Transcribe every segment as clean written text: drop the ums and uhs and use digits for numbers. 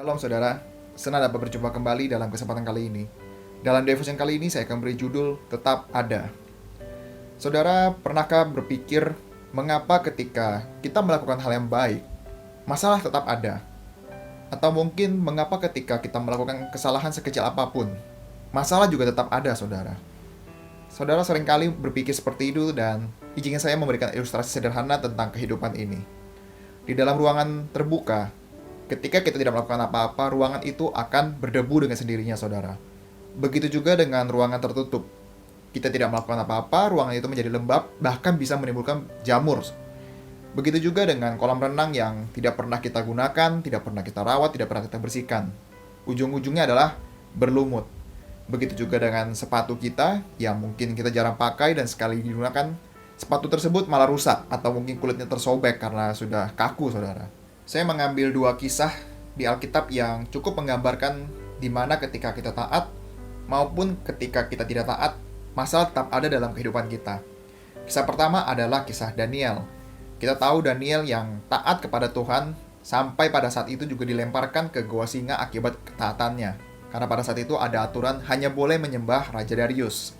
Shalom saudara, senang dapat berjumpa kembali dalam kesempatan kali ini. Dalam devotion kali ini saya akan beri judul Tetap Ada. Saudara, pernahkah berpikir mengapa ketika kita melakukan hal yang baik, masalah tetap ada? Atau mungkin mengapa ketika kita melakukan kesalahan sekecil apapun, masalah juga tetap ada saudara? Saudara seringkali berpikir seperti itu dan izinkan saya memberikan ilustrasi sederhana tentang kehidupan ini. Di dalam ruangan terbuka, ketika kita tidak melakukan apa-apa, ruangan itu akan berdebu dengan sendirinya, saudara. Begitu juga dengan ruangan tertutup. Kita tidak melakukan apa-apa, ruangan itu menjadi lembab, bahkan bisa menimbulkan jamur. Begitu juga dengan kolam renang yang tidak pernah kita gunakan, tidak pernah kita rawat, tidak pernah kita bersihkan. Ujung-ujungnya adalah berlumut. Begitu juga dengan sepatu kita, yang mungkin kita jarang pakai dan sekali digunakan, sepatu tersebut malah rusak, atau mungkin kulitnya tersobek karena sudah kaku, saudara. Saya mengambil dua kisah di Alkitab yang cukup menggambarkan di mana ketika kita taat maupun ketika kita tidak taat, masalah tetap ada dalam kehidupan kita. Kisah pertama adalah kisah Daniel. Kita tahu Daniel yang taat kepada Tuhan sampai pada saat itu juga dilemparkan ke gua singa akibat ketaatannya. Karena pada saat itu ada aturan hanya boleh menyembah Raja Darius.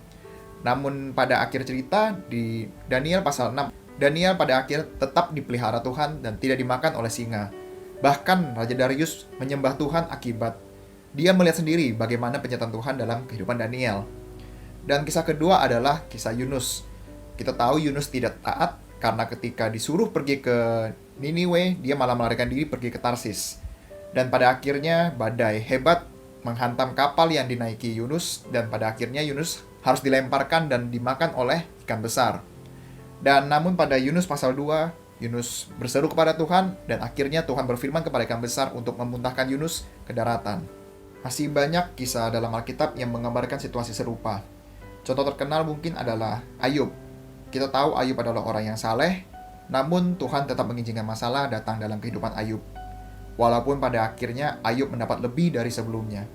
Namun pada akhir cerita di Daniel pasal 6, Daniel pada akhir tetap dipelihara Tuhan dan tidak dimakan oleh singa. Bahkan Raja Darius menyembah Tuhan akibat dia melihat sendiri bagaimana penyertaan Tuhan dalam kehidupan Daniel. Dan kisah kedua adalah kisah Yunus. Kita tahu Yunus tidak taat karena ketika disuruh pergi ke Niniwe, dia malah melarikan diri pergi ke Tarsis. Dan pada akhirnya badai hebat menghantam kapal yang dinaiki Yunus, dan pada akhirnya Yunus harus dilemparkan dan dimakan oleh ikan besar. Dan namun pada Yunus pasal 2, Yunus berseru kepada Tuhan dan akhirnya Tuhan berfirman kepada ikan besar untuk memuntahkan Yunus ke daratan. Masih banyak kisah dalam Alkitab yang menggambarkan situasi serupa. Contoh terkenal mungkin adalah Ayub. Kita tahu Ayub adalah orang yang saleh, namun Tuhan tetap mengizinkan masalah datang dalam kehidupan Ayub. Walaupun pada akhirnya Ayub mendapat lebih dari sebelumnya.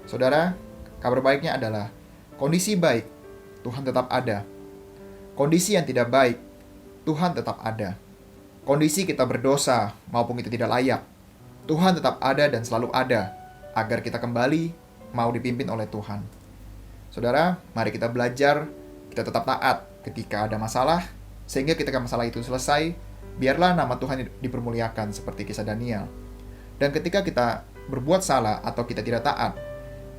Saudara, kabar baiknya adalah kondisi baik, Tuhan tetap ada. Kondisi yang tidak baik, Tuhan tetap ada. Kondisi kita berdosa maupun kita tidak layak, Tuhan tetap ada dan selalu ada, agar kita kembali mau dipimpin oleh Tuhan. Saudara, mari kita belajar, kita tetap taat ketika ada masalah, sehingga ketika masalah itu selesai, biarlah nama Tuhan dipermuliakan seperti kisah Daniel. Dan ketika kita berbuat salah atau kita tidak taat,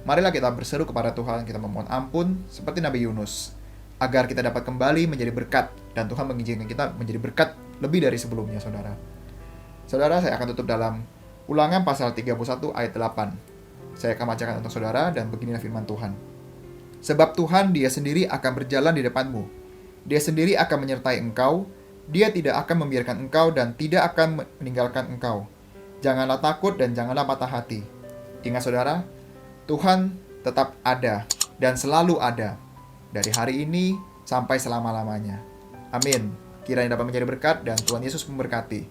marilah kita berseru kepada Tuhan, kita memohon ampun seperti Nabi Yunus, agar kita dapat kembali menjadi berkat, dan Tuhan mengizinkan kita menjadi berkat lebih dari sebelumnya, saudara. Saudara, saya akan tutup dalam Ulangan pasal 31 ayat 8. Saya akan bacakan untuk saudara, dan beginilah firman Tuhan. Sebab Tuhan dia sendiri akan berjalan di depanmu. Dia sendiri akan menyertai engkau. Dia tidak akan membiarkan engkau dan tidak akan meninggalkan engkau. Janganlah takut dan janganlah patah hati. Ingat saudara, Tuhan tetap ada dan selalu ada. Dari hari ini sampai selama-lamanya. Amin. Kiranya dapat menjadi berkat dan Tuhan Yesus memberkati.